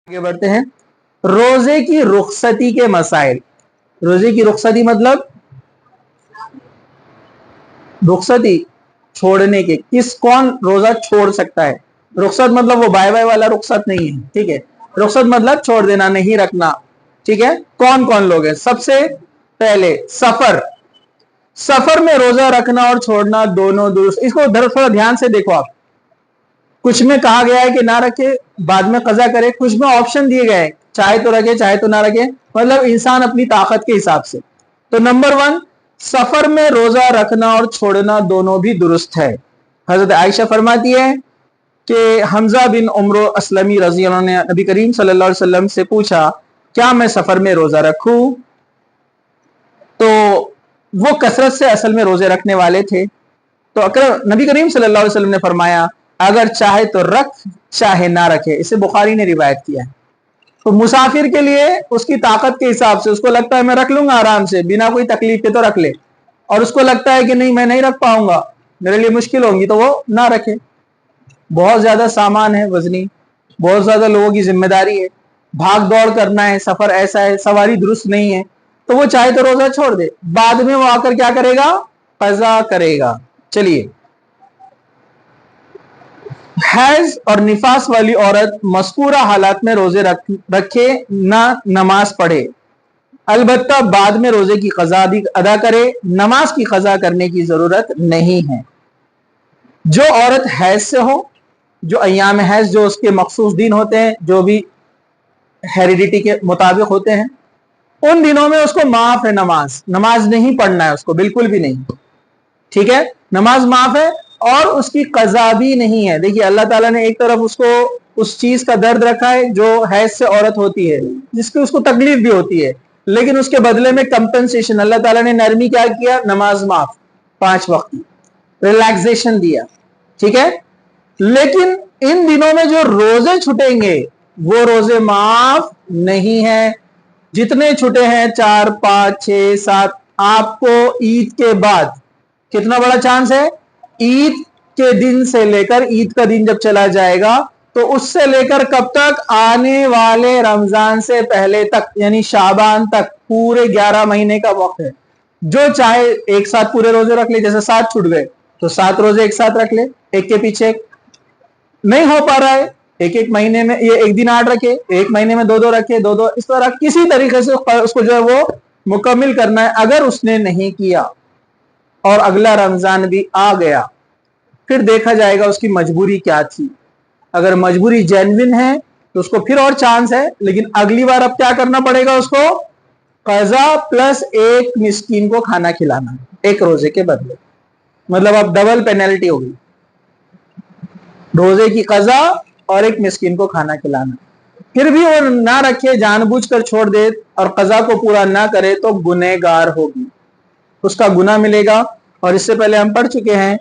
आगे बढ़ते हैं। रोजे की रुखसती के मसाइल। रोजे की रुखसती मतलब रुखसती छोड़ने के, कौन रोजा छोड़ सकता है। रुखसत मतलब वो बाय बाय वाला रुखसत नहीं है, ठीक है। रुखसत मतलब छोड़ देना, नहीं रखना, ठीक है। कौन कौन लोग हैं? सबसे पहले सफर। सफर में रोजा रखना और छोड़ना दोनों दुरुस्त। इसको थोड़ा ध्यान से देखो आप। कुछ में कहा गया है कि ना रखे, बाद में कजा करे। कुछ में ऑप्शन दिए गए हैं, चाहे तो रखे चाहे तो ना रखे, मतलब इंसान अपनी ताकत के हिसाब से। तो नंबर 1, सफर में रोजा रखना और छोड़ना दोनों भी दुरुस्त है। हजरत आयशा फरमाती है कि हमजा बिन उम्र असलमी रजी अल्लाह ने नबी करीम सल्लल्लाहु अलैहि वसल्लम से पूछा, क्या मैं सफर में रोजा रखूं? तो वो कसरत से असल में रोजे रखने वाले थे। तो नबी करीम सल्लल्लाहु अलैहि वसल्लम ने फरमाया, अगर चाहे तो रख, चाहे ना रखे। इसे बुखारी ने रिवायत किया है। तो मुसाफिर के लिए उसकी ताकत के हिसाब से, उसको लगता है मैं रख लूंगा आराम से बिना कोई तकलीफ के, तो रख ले। और उसको लगता है कि नहीं मैं नहीं रख पाऊंगा, मेरे लिए मुश्किल होगी, तो वो ना रखे। बहुत ज्यादा सामान है वजनी, बहुत ज्यादा लोगों की जिम्मेदारी है, भाग दौड़ करना है, सफर ऐसा है, सवारी दुरुस्त नहीं है, तो वो चाहे तो रोजा छोड़ दे, बाद में वो आकर क्या करेगा? कज़ा करेगा। चलिए, हैज और निफास वाली औरत मज़कूरा हालात में रोजे रखे ना नमाज पढ़े, अलबत्ता बाद में रोजे की कज़ा भी अदा करे, नमाज की कज़ा करने की जरूरत नहीं है। जो औरत हैज से हो, जो अय्याम हैज, जो उसके मखसूस दिन होते हैं, जो भी हेरिडिटी के मुताबिक होते हैं, उन दिनों में उसको माफ है नमाज। नमाज नहीं पढ़ना है उसको, बिल्कुल भी नहीं, ठीक है। नमाज माफ है और उसकी कज़ा भी नहीं है। देखिए, अल्लाह ताला ने एक तरफ उसको उस चीज का दर्द रखा है जो हैज से औरत होती है, जिसकी उसको तकलीफ भी होती है, लेकिन उसके बदले में कंपनसेशन अल्लाह ताला ने नरमी क्या किया? नमाज माफ, 5 वक्त की रिलैक्सेशन दिया, ठीक है। लेकिन इन दिनों में जो रोजे छुटेंगे वो रोजे माफ नहीं है। जितने छुटे हैं 4, 5, 6, 7, आपको ईद के बाद कितना बड़ा चांस है? ईद के दिन से लेकर, ईद का दिन जब चला जाएगा तो उससे लेकर कब तक? आने वाले रमजान से पहले तक, यानी शाबान तक, पूरे 11 महीने का वक्त है। जो चाहे एक साथ पूरे रोजे रख ले, जैसे 7 छूट गए तो 7 रोजे एक साथ रख ले, एक के पीछे एक। नहीं हो पा रहा है, एक एक महीने में, ये एक दिन 8 रखे, एक महीने में 2-2 रखे, 2-2, इस तरह किसी तरीके से उसको जो है वो मुकम्मिल करना है। अगर उसने नहीं किया और अगला रमजान भी आ गया, फिर देखा जाएगा उसकी मजबूरी क्या थी। अगर मजबूरी जेन्युइन है तो उसको फिर और चांस है, लेकिन अगली बार अब क्या करना पड़ेगा उसको? कज़ा प्लस एक मिस्कीन को खाना खिलाना, एक रोजे के बदले। मतलब अब डबल पेनल्टी होगी, रोजे की कज़ा और एक मिस्कीन को खाना खिलाना। फिर भी वो ना रखे, जानबूझकर छोड़ दे और कज़ा को पूरा ना करे तो गुनहगार होगी, उसका गुनाह मिलेगा। और इससे पहले हम पढ़ चुके हैं,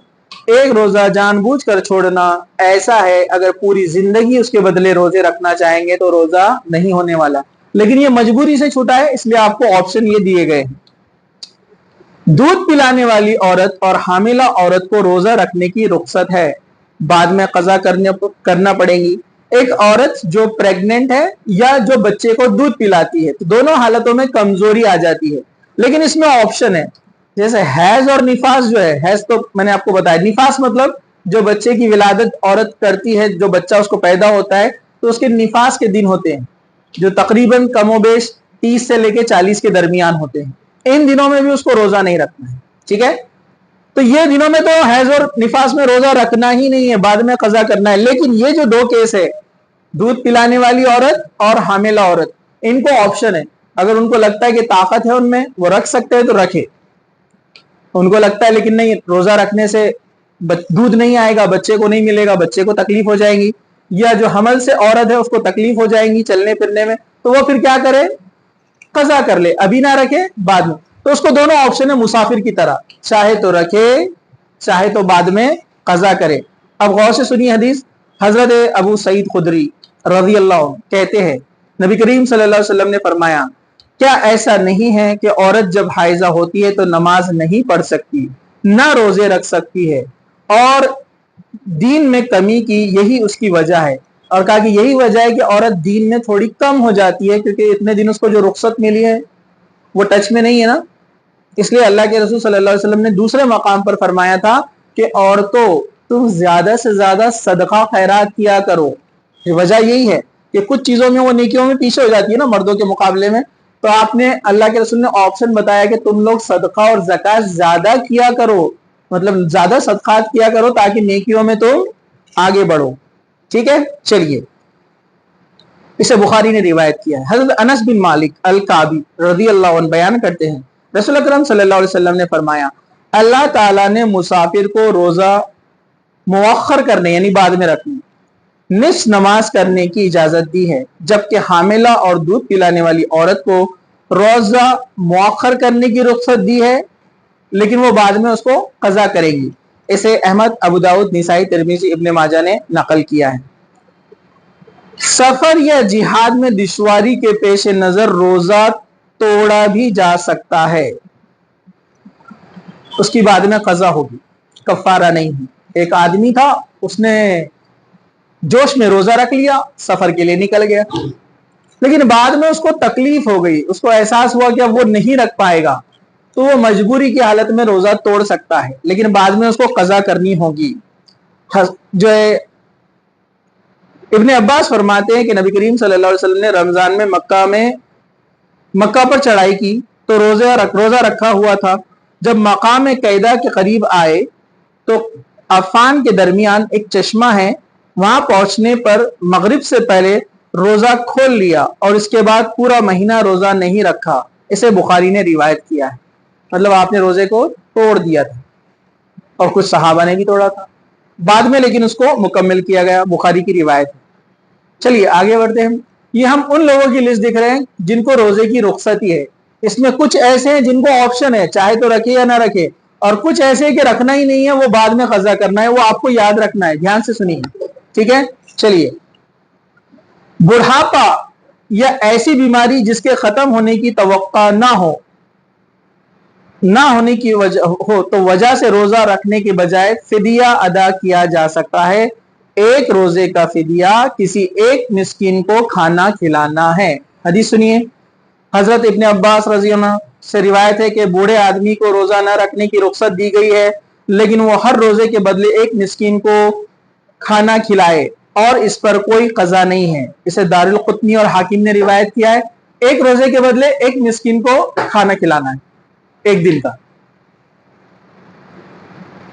एक रोजा जानबूझकर छोड़ना ऐसा है, अगर पूरी जिंदगी उसके बदले रोजे रखना चाहेंगे तो रोजा नहीं होने वाला। लेकिन ये मजबूरी से छूटा है, इसलिए आपको ऑप्शन ये दिए गए हैं। दूध पिलाने वाली औरत और हामिला औरत को रोजा रखने की रुख्सत है, बाद में कज़ा करना पड़ेगी। एक औरत जो प्रेग्नेंट है या जो बच्चे को दूध पिलाती है, तो दोनों हालतों में कमजोरी आ जाती है। लेकिन इसमें ऑप्शन है, जैसे हैज और निफास जो है, हैज तो मैंने आपको बताया, निफास मतलब जो बच्चे की विलादत औरत करती है, जो बच्चा उसको पैदा होता है, तो उसके निफास के दिन होते हैं, जो तकरीबन कमोबेश 30 से लेके 40 के दरमियान होते हैं। इन दिनों में भी उसको रोजा नहीं रखना है, ठीक है। तो ये दिनों में तो हैज और निफास में रोजा रखना ही नहीं है, बाद में कज़ा करना है। लेकिन ये जो 2 केस है, दूध पिलाने वाली औरत और हामिला औरत, इनको ऑप्शन है। अगर उनको लगता है कि ताकत है उनमें, वो रख सकते हैं तो रखे। उनको लगता है लेकिन नहीं, रोजा रखने से दूध नहीं आएगा, बच्चे को नहीं मिलेगा, बच्चे को तकलीफ हो जाएगी, या जो हमल से औरत है उसको तकलीफ हो जाएगी चलने फिरने में, तो वो फिर क्या करे? कज़ा कर ले, अभी ना रखे बाद में। तो उसको दोनों ऑप्शन है, मुसाफिर की तरह, चाहे तो रखे, चाहे तो बाद में कज़ा करे। अब गौर से सुनिए हदीस। हजरत अबू सईद खुदरी रज़ी अल्लाह कहते हैं, नबी करीम सल्लल्लाहु अलैहि वसल्लम ने फरमाया, क्या ऐसा नहीं है कि औरत जब हाइजा होती है तो नमाज नहीं पढ़ सकती, ना रोजे रख सकती है, और दीन में कमी की यही उसकी वजह है। اور کہا کہ یہی وجہ ہے کہ عورت دین میں تھوڑی کم ہو جاتی ہے، کیونکہ اتنے دن اس کو جو رخصت ملی ہے وہ ٹچ میں نہیں ہے نا. اس لیے اللہ کے رسول صلی اللہ علیہ وسلم نے دوسرے مقام پر فرمایا تھا کہ عورتوں تم زیادہ سے زیادہ صدقہ خیرات کیا کرو. وجہ یہی ہے کہ کچھ چیزوں میں وہ نیکیوں میں پیچھے ہو جاتی ہے نا مردوں کے مقابلے میں. تو آپ نے اللہ کے رسول نے آپشن بتایا کہ تم لوگ صدقہ اور زکات زیادہ کیا کرو، مطلب زیادہ صدقات کیا کرو تاکہ نیکیوں میں تم آگے بڑھو. ٹھیک ہے، چلیے. اسے بخاری نے روایت کیا ہے. حضرت انس بن مالک الکعبی رضی اللہ عنہ بیان کرتے ہیں رسول اکرم صلی اللہ علیہ وسلم نے فرمایا اللہ تعالیٰ نے مسافر کو روزہ مؤخر کرنے یعنی بعد میں رکھنے، نصف نماز کرنے کی اجازت دی ہے، جبکہ حاملہ اور دودھ پلانے والی عورت کو روزہ مؤخر کرنے کی رخصت دی ہے لیکن وہ بعد میں اس کو قضا کرے گی. اسے احمد، ابو داؤد، نسائی، ترمذی، ابن ماجہ نے نقل کیا ہے. سفر یا جہاد میں دشواری کے پیش نظر روزہ توڑا بھی جا سکتا ہے، اس کی بعد میں قضا ہوگی، کفارہ نہیں ہے. ایک آدمی تھا، اس نے جوش میں روزہ رکھ لیا، سفر کے لیے نکل گیا، لیکن بعد میں اس کو تکلیف ہو گئی، اس کو احساس ہوا کہ اب وہ نہیں رکھ پائے گا، تو وہ مجبوری کی حالت میں روزہ توڑ سکتا ہے لیکن بعد میں اس کو قضا کرنی ہوگی. جو ہے ابن عباس فرماتے ہیں کہ نبی کریم صلی اللہ علیہ وسلم نے رمضان میں مکہ پر چڑھائی کی تو روزہ رکھا ہوا تھا. جب مقام قیدہ کے قریب آئے تو عفان کے درمیان ایک چشمہ ہے، وہاں پہنچنے پر مغرب سے پہلے روزہ کھول لیا اور اس کے بعد پورا مہینہ روزہ نہیں رکھا. اسے بخاری نے روایت کیا ہے. مطلب آپ نے روزے کو توڑ دیا تھا اور کچھ صحابہ نے بھی توڑا تھا بعد میں، لیکن اس کو مکمل کیا گیا. بخاری کی روایت ہے. چلیے آگے بڑھتے ہیں. یہ ہم ان لوگوں کی لسٹ دکھ رہے ہیں جن کو روزے کی رخصتی ہے. اس میں کچھ ایسے ہیں جن کو آپشن ہے، چاہے تو رکھے یا نہ رکھے، اور کچھ ایسے کہ رکھنا ہی نہیں ہے، وہ بعد میں قضا کرنا ہے. وہ آپ کو یاد رکھنا ہے، دھیان سے سنیے. ٹھیک ہے، چلیے. بڑھاپا یا ایسی بیماری جس کے ختم ہونے کی توقع نہ ہونے کی وجہ سے روزہ رکھنے کے بجائے فدیہ ادا کیا جا سکتا ہے. ایک روزے کا فدیہ کسی ایک مسکین کو کھانا کھلانا ہے. حدیث سنیے. حضرت ابن عباس رضی اللہ عنہ سے روایت ہے کہ بوڑھے آدمی کو روزہ نہ رکھنے کی رخصت دی گئی ہے لیکن وہ ہر روزے کے بدلے ایک مسکین کو کھانا کھلائے اور اس پر کوئی قضا نہیں ہے. اسے دارالقطنی اور حاکم نے روایت کیا ہے. ایک روزے کے بدلے ایک مسکین کو کھانا کھلانا ہے، ایک دن کا،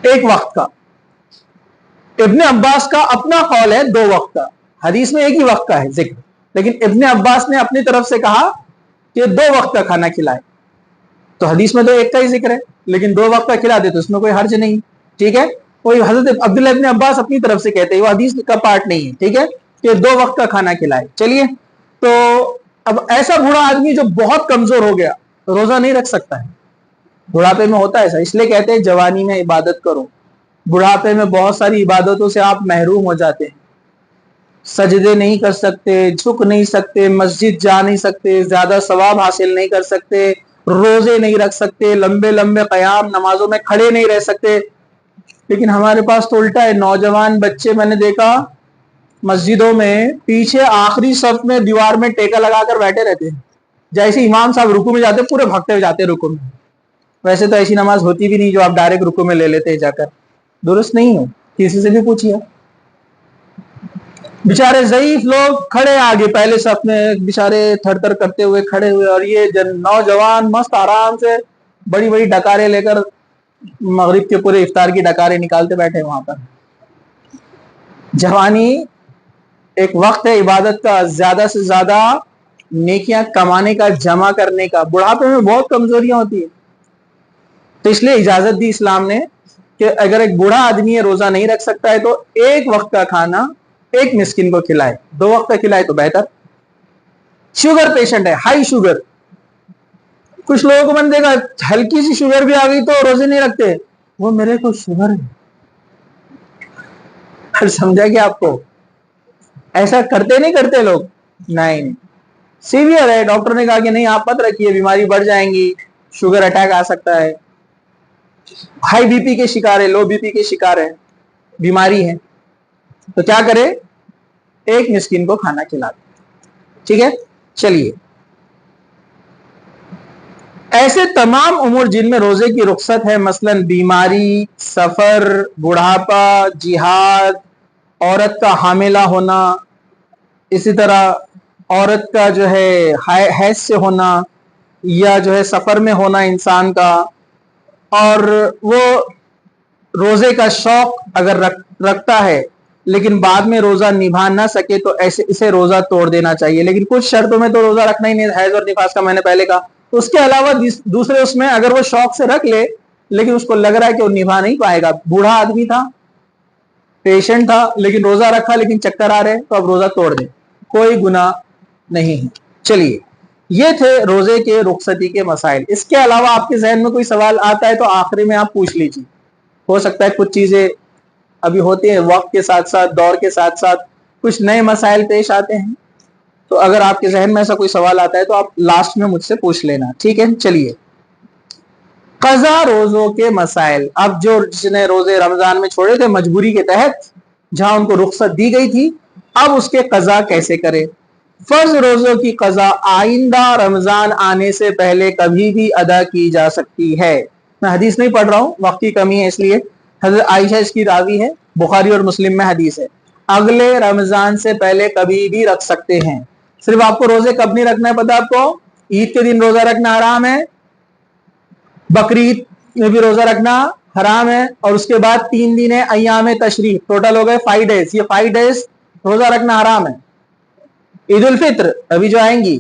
ایک وقت کا. ابن عباس کا اپنا قول ہے 2 وقت کا. حدیث میں ایک ہی وقت کا ہے ذکر، لیکن ابن عباس نے اپنی طرف سے کہا کہ 2 وقت کا کھانا کھلائے. تو حدیث میں تو ایک کا ہی ذکر ہے لیکن 2 وقت کا کھلا دے تو اس میں کوئی حرج نہیں. ٹھیک ہے، کوئی حضرت عبداللہ ابن عباس اپنی طرف سے کہتے ہیں، وہ حدیث کا پارٹ نہیں ہے. ٹھیک ہے، کہ 2 وقت کا کھانا کھلائے. چلیے. تو اب ایسا بوڑھا آدمی جو بہت کمزور ہو گیا، روزہ نہیں رکھ سکتا ہے. بڑھاپے میں ہوتا ہے ایسا، اس لیے کہتے ہیں جوانی میں عبادت کرو. بڑھاپے میں بہت ساری عبادتوں سے آپ محروم ہو جاتے ہیں. سجدے نہیں کر سکتے، جھک نہیں سکتے، مسجد جا نہیں سکتے، زیادہ ثواب حاصل نہیں کر سکتے، روزے نہیں رکھ سکتے، لمبے لمبے قیام نمازوں میں کھڑے نہیں رہ سکتے. لیکن ہمارے پاس تو الٹا ہے. نوجوان بچے میں نے دیکھا مسجدوں میں پیچھے آخری صف میں دیوار میں ٹیکا لگا کر بیٹھے رہتے ہیں. جیسے امام صاحب رکوع میں جاتے پورے بھگتے ہوئے جاتے رکوع میں. ویسے تو ایسی نماز ہوتی بھی نہیں جو آپ ڈائریکٹ رکوع میں لے لیتے ہیں جا کر. درست نہیں ہو، کسی سے بھی پوچھیے. بیچارے ضعیف لوگ کھڑے آگے پہلے صف میں، بیچارے تھر تھر کرتے ہوئے کھڑے ہوئے، اور یہ نوجوان مست آرام سے بڑی بڑی ڈکاریں لے کر مغرب کے پورے افطار کی ڈکاریں نکالتے بیٹھے وہاں پر. جوانی ایک وقت ہے عبادت کا، زیادہ سے زیادہ نیکیاں کمانے کا، جمع کرنے کا. بڑھاپے میں بہت کمزوریاں ہوتی ہیں، تو اس لیے اجازت دی اسلام نے کہ اگر ایک بوڑھا آدمی روزہ نہیں رکھ سکتا ہے تو ایک وقت کا کھانا ایک مسکین کو کھلائے. 2 وقت کا کھلائے تو بہتر. شوگر پیشنٹ ہے، ہائی شوگر. کچھ لوگوں کو میں نے دیکھا ہلکی سی شوگر بھی آ گئی تو روزے نہیں رکھتے. وہ میرے کو شوگر ہے، سمجھا کہ آپ کو ایسا کرتے نہیں کرتے لوگ. نہیں، سیویئر ہے، ڈاکٹر نے کہا کہ نہیں آپ مت رکھیے، بیماری بڑھ جائیں گی، شوگر اٹیک آ سکتا ہے. ہائی بی پی کے شکار ہے، لو بی پی کے شکار ہے، بیماری ہے. تو کیا کرے؟ एक मिस्किन को खाना खिला दो। ठीक है, चलिए, ऐसे तमाम उम्र जिनमें रोजे की रुख्सत है, मसलन बीमारी, सफर, बुढ़ापा, जिहाद, औरत का हामिला होना, इसी तरह औरत का जो है हैज से होना, या जो है सफर में होना इंसान का, और वो रोजे का शौक अगर रखता है लेकिन बाद में रोजा निभा ना सके तो ऐसे इसे रोजा तोड़ देना चाहिए। लेकिन कुछ शर्तों में तो रोजा रखना ही नहीं, हैज और निफास का मैंने पहले कहा। उसके अलावा दूसरे उसमें अगर वो शौक से रख ले लेकिन उसको लग रहा है कि वो निभा नहीं पाएगा, बूढ़ा आदमी था, पेशेंट था, लेकिन रोजा रखा लेकिन चक्कर आ रहे, तो अब रोजा तोड़ दे, कोई गुनाह नहीं है। चलिए, ये थे रोजे के रुखसती के मसाइल। इसके अलावा आपके जहन में कोई सवाल आता है तो आखिरी में आप पूछ लीजिए। हो सकता है कुछ चीजें अभी होती हैं, वक्त के साथ साथ, दौर के साथ साथ कुछ नए मसाइल पेश आते हैं, तो अगर आपके जहन में ऐसा कोई सवाल आता है तो आप लास्ट में मुझसे पूछ लेना। ठीक है, चलिए, कज़ा रोजों के मसाइल। अब जो जिसने रोजे रमजान में छोड़े थे मजबूरी के तहत, जहां उनको रुख्सत दी गई थी, अब उसके कज़ा कैसे करे। फर्ज रोजों की कज़ा आइंदा रमजान आने से पहले कभी भी अदा की जा सकती है। मैं हदीस नहीं पढ़ रहा हूं, वक्त की कमी है इसलिए। हज़रत आयशा इसकी रावी है, बुखारी और मुस्लिम में हदीस है। अगले रमजान से पहले कभी भी रख सकते हैं। सिर्फ आपको रोजे कब नहीं रखना है पता आपको? ईद के दिन रोजा रखना हराम है, बकरीद में भी रोजा रखना हराम है, और उसके बाद 3 दिन है अय्याम तशरीक, टोटल हो गए 5 डेज। ये 5 डेज रोजा रखना हराम है। ईद उल फित्र अभी जो आएंगी,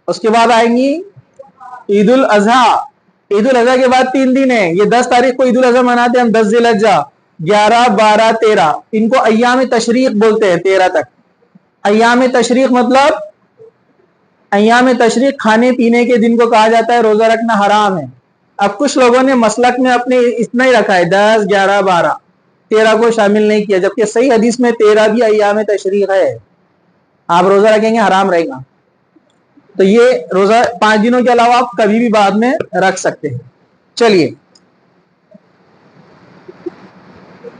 उसके बाद आएंगी ईद उल अजहा। ईद उल अजहा के बाद 3 दिन है, ये 10 तारीख को ईद उल अजहा मनाते हैं हम, 10 जिलहज्जा, 11, 12, 13, इनको अय्याम तशरीक बोलते हैं। 13 तक अय्याम तशरीक मतलब अय्याम तशरीक खाने पीने के दिन को कहा जाता है, रोजा रखना हराम है। अब कुछ लोगों ने मसलक में अपने इतना ही रखा है, 10, 11, 12, 13 को शामिल नहीं किया, जबकि सही हदीस में 13 भी अय्याम तशरीक है। आप रोजा रखेंगे हराम रहेगा। तो ये रोजा 5 दिनों के अलावा आप कभी भी बाद में रख सकते हैं। चलिए,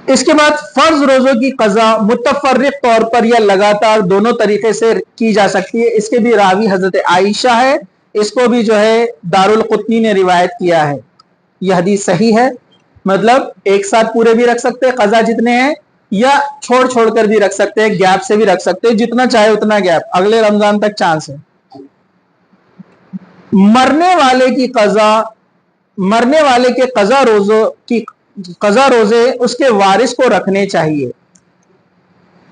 इसके बाद फर्ज रोजों की कज़ा मुतफर्रिक तौर पर या लगातार दोनों तरीके से की जा सकती है। इसके भी रावी हजरत आयशा है, इसको भी जो है दारुल कुतनी ने रिवायत किया है। यह हदीस सही है, मतलब एक साथ पूरे भी रख सकते हैं कज़ा जितने हैं, या छोड़ छोड़ कर भी रख सकते हैं, गैप से भी रख सकते हैं, जितना चाहे उतना गैप, अगले रमजान तक चांस है। मरने वाले के कज़ा रोजे उसके वारिस को रखने चाहिए।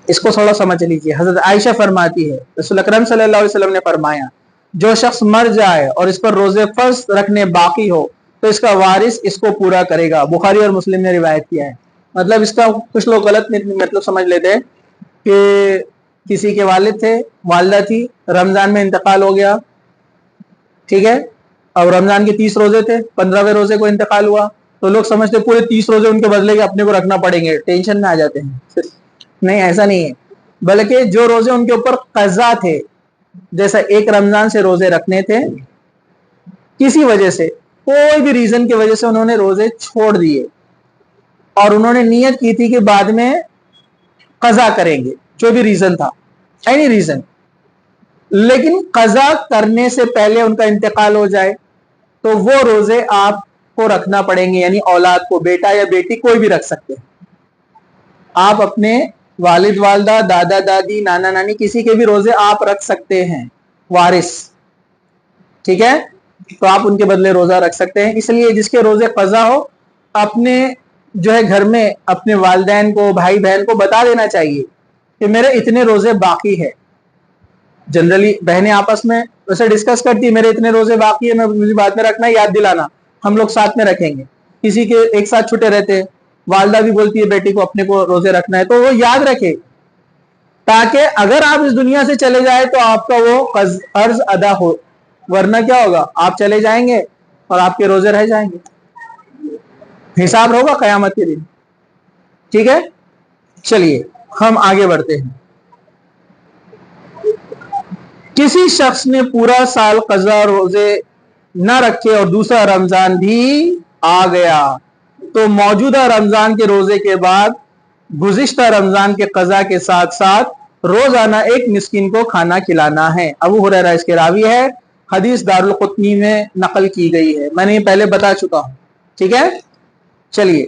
इसको थोड़ा समझ लीजिए। हजरत आयशा फरमाती है, रसूल अकरम सल्लल्लाहु अलैहि वसल्लम ने फरमाया, जो शख्स मर जाए और इस पर रोजे फर्ज रखने बाकी हो तो इसका वारिस इसको पूरा करेगा। बुखारी और मुस्लिम ने रिवायत किया है। मतलब इसका कुछ लोग गलत मतलब समझ लेते हैं कि किसी के वालिद थे, वालिदा थी, रमजान में इंतकाल हो गया, ठीक है, अब रमजान के 30 रोजे थे, 15वें रोजे को इंतकाल हुआ, तो लोग समझते पूरे 30 रोजे उनके बदले के अपने को रखना पड़ेंगे, टेंशन में आ जाते हैं। नहीं, ऐसा नहीं है, बल्कि जो रोजे उनके ऊपर कज़ा थे, जैसा एक रमजान से रोजे रखने थे, किसी वजह से, कोई भी रीजन की वजह से उन्होंने रोजे छोड़ दिए और उन्होंने नियत की थी कि बाद में कज़ा करेंगे, जो भी रीजन था, एनी रीजन, लेकिन कज़ा करने से पहले उनका इंतकाल हो जाए तो वो रोजे आपको रखना पड़ेंगे। यानी औलाद को, बेटा या बेटी कोई भी रख सकते हैं। आप अपने वालिद वालदा, दादा दादी, नाना नानी, किसी के भी रोजे आप रख सकते हैं, वारिस, ठीक है, तो आप उनके बदले रोजा रख सकते हैं। इसलिए जिसके रोजे कज़ा हो, अपने जो है घर में अपने वालिदैन को, भाई बहन को बता देना चाहिए कि मेरे इतने रोजे बाकी है। जनरली बहनें आपस में वैसे डिस्कस करती है, मेरे इतने रोजे बाकी है, मैं मुझे बाद में रखना है, याद दिलाना, हम लोग साथ में रखेंगे। किसी के एक साथ छुट्टे रहते हैं, वालदा भी बोलती है बेटी को अपने को रोजे रखना है, तो वो याद रखे, ताकि अगर आप इस दुनिया से चले जाए तो आपका वो कर्ज अदा हो, वरना क्या होगा, आप चले जाएंगे और आपके रोजे रह जाएंगे, हिसाब होगा कयामत के दिन। ठीक है, चलिए हम आगे बढ़ते हैं। किसी शख्स ने पूरा साल कज़ा रोजे न रखे और दूसरा रमजान भी आ गया तो मौजूदा रमजान के रोजे के बाद गुज़िश्ता रमजान के कज़ा के साथ साथ روزانہ ایک مسکین کو کھانا کھلانا ہے۔ ابو ہریرہ اس کے راوی ہے، حدیث دارالقطنی میں نقل کی گئی ہے، میں نے یہ پہلے بتا چکا ہوں، ٹھیک ہے۔ چلیے،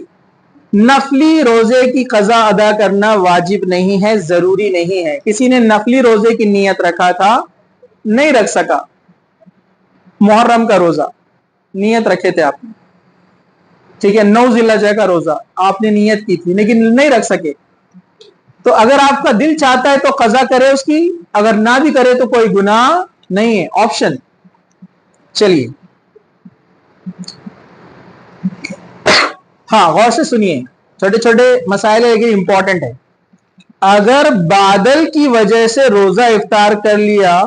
نفلی روزے کی قضا ادا کرنا واجب نہیں ہے، ضروری نہیں ہے۔ کسی نے نفلی روزے کی نیت رکھا تھا، نہیں رکھ سکا، محرم کا روزہ نیت رکھے تھے آپ نے، ٹھیک ہے، 9 ذی الحجہ کا روزہ آپ نے نیت کی تھی لیکن نہیں رکھ سکے، تو اگر آپ کا دل چاہتا ہے تو قضا کرے اس کی، اگر نہ بھی کرے تو کوئی گناہ نہیں ہے، آپشن۔ چلیے ہاں، غور سے سنیے، چھوٹے چھوٹے مسائل ہے لیکن امپورٹنٹ ہے۔ اگر بادل کی وجہ سے روزہ افطار کر لیا،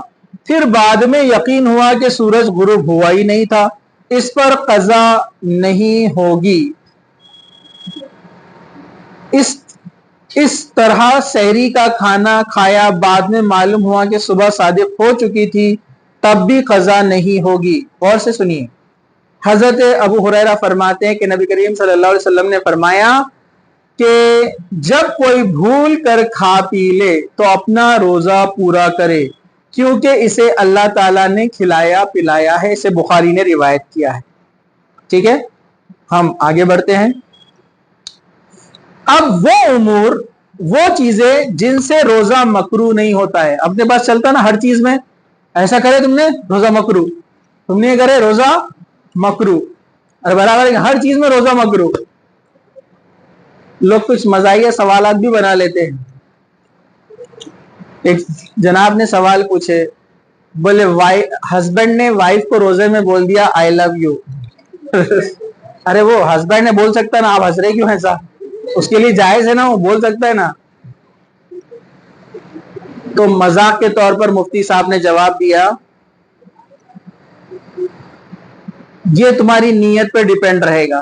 پھر بعد میں یقین ہوا کہ سورج غروب ہوا ہی نہیں تھا، اس پر قضا نہیں ہوگی۔ اس طرح سحری کا کھانا کھایا، بعد میں معلوم ہوا کہ صبح صادق ہو چکی تھی، تب بھی قضا نہیں ہوگی۔ غور سے سنیے، حضرت ابو ہریرہ فرماتے ہیں کہ نبی کریم صلی اللہ علیہ وسلم نے فرمایا کہ جب کوئی بھول کر کھا پی لے تو اپنا روزہ پورا کرے، کیونکہ اسے اللہ تعالیٰ نے کھلایا پلایا ہے، اسے بخاری نے روایت کیا ہے، ٹھیک ہے۔ ہم آگے بڑھتے ہیں۔ اب وہ امور، وہ چیزیں جن سے روزہ مکروہ نہیں ہوتا ہے، اپنے پاس چلتا نا ہر چیز میں، ایسا کرے تم نے روزہ مکروہ، تم نے کرے روزہ مکروہ، اور برابر ہر چیز میں روزہ مکروہ۔ لوگ کچھ مزاحیہ سوالات بھی بنا لیتے ہیں۔ ایک جناب نے سوال پوچھے، بولے ہسبینڈ نے وائف کو روزے میں بول دیا آئی لو یو۔ ارے وہ ہسبینڈ نے بول سکتا نا، آپ ہنس رہے کیوں ایسا؟ اس کے لیے جائز ہے نا، وہ بول سکتا ہے نا۔ تو مذاق کے طور پر مفتی صاحب نے جواب دیا، یہ تمہاری نیت پہ ڈیپینڈ رہے گا،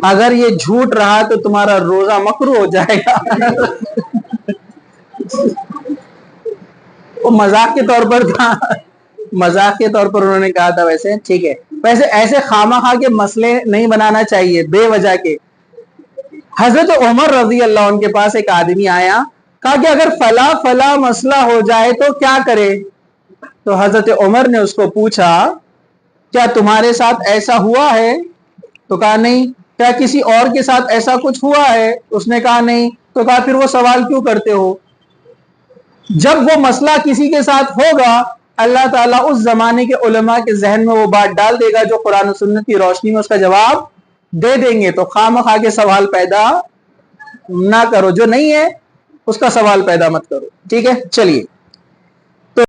اگر یہ جھوٹ رہا تو تمہارا روزہ مکروہ ہو جائے گا۔ وہ مذاق کے طور پر تھا، مذاق کے طور پر انہوں نے کہا تھا، ویسے ٹھیک ہے۔ ویسے ایسے خواہ کے مسئلے نہیں بنانا چاہیے بے وجہ کے۔ حضرت عمر رضی اللہ عنہ کے پاس ایک آدمی آیا، کہا کہ اگر فلاں مسئلہ ہو جائے تو کیا کرے؟ تو حضرت عمر نے اس کو پوچھا، کیا تمہارے ساتھ ایسا ہوا ہے؟ تو کہا نہیں۔ کیا کسی اور کے ساتھ ایسا کچھ ہوا ہے؟ اس نے کہا نہیں۔ تو کہا پھر وہ سوال کیوں کرتے ہو؟ جب وہ مسئلہ کسی کے ساتھ ہوگا، اللہ تعالیٰ اس زمانے کے علماء کے ذہن میں وہ بات ڈال دے گا جو قرآن و سنت کی روشنی میں اس کا جواب دے دیں گے۔ تو خواہ مخواہ کے سوال پیدا نہ کرو، جو نہیں ہے اس کا سوال پیدا مت کرو، ٹھیک ہے۔ چلیے